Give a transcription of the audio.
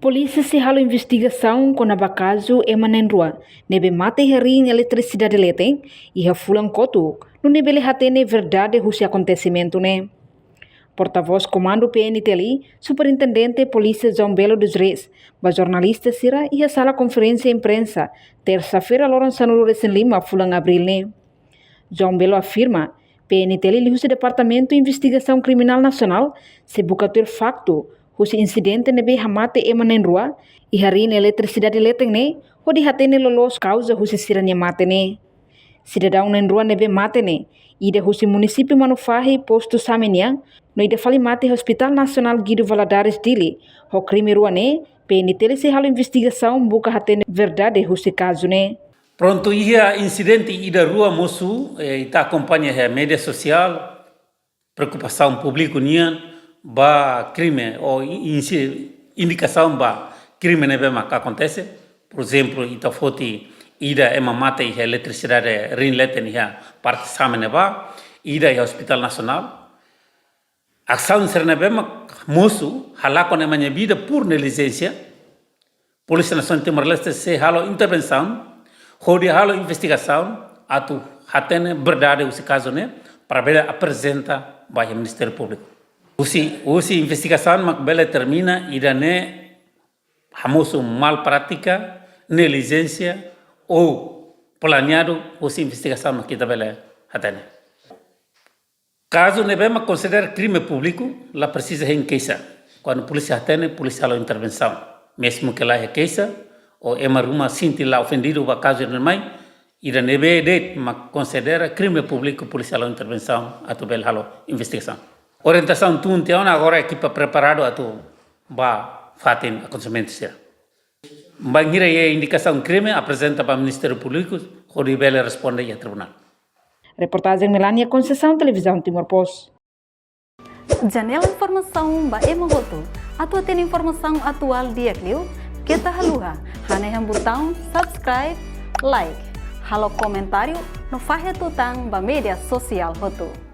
Polícia se halo investigação com a Kazu e manenrua, nebe mate Riin Eletrisidade leteng, e fulang kotu, no nebe lehatene verdade husi acontecimento ne. Porta-voz Comando Pntl, Superintendente Polícia João Belo dos Reis, ba jornalista sira e a sala conferência imprensa, terça-feira Lourenço Recém Lima, fulang abril ne. João Belo afirma, Pntl lihusi Departamento de Investigação Criminal Nacional, se bukatur facto, husi incidente nebe hamate emanenrua, e Riin Eletrisidade leteng ne, hodi hatene lolos causa husi siranya mate ne. Cidadão nenrua nebe mate ne, ida husi município Manufahi posto Sameniang, no ida fali mate Hospital Nacional Guido Valadares dili, ho crime rua ne, Pntl se halo investigação buka hatene verdade husi caso ne. Pronto, ia incidente ida rua moço, está acompanha a mídia social, preocupação pública nian, ba crime ou indicação ba crime nebe que acontece. Por exemplo, ita foti ida mata e eletricidade Riin leten ia parte samene ba, ida e Hospital Nacional. Ação ser nebe moço, halakon emanya vida por negligência. Polícia Nacional Timor Leste se halo intervenção, hodi halo investigação, atu hatene verdade esse caso né, para ver apresenta ba o Ministério Público. Usi investigação mak bela termina ida ne hamoso mal prática, negligência ou planeado usi investigação mak kita bela hatene. Caso nebe mak considera crime público, lá precisa em queixa. Quando a polícia hatene, polícia halo intervenção. Mesmo que lá é queixa, ou ruma sinti lá ofendido o caso de mãe, ida nebe det mak considera crime público, polícia halo intervenção, atu bela halo investigação. Orientação tuntião agora a equipa preparado atu ba fatin acontecimento será. Bangira a indicação crime apresenta para o Ministério Público, o bela responde ao tribunal. Reportagem Melania Conceição, Televisão Timor Post. Janela informação ba emogoto. Atua tem informação atual dia clio. Kita haluha, haneham botão subscribe, like, halo comentário no fahe tutang ba media social hotu.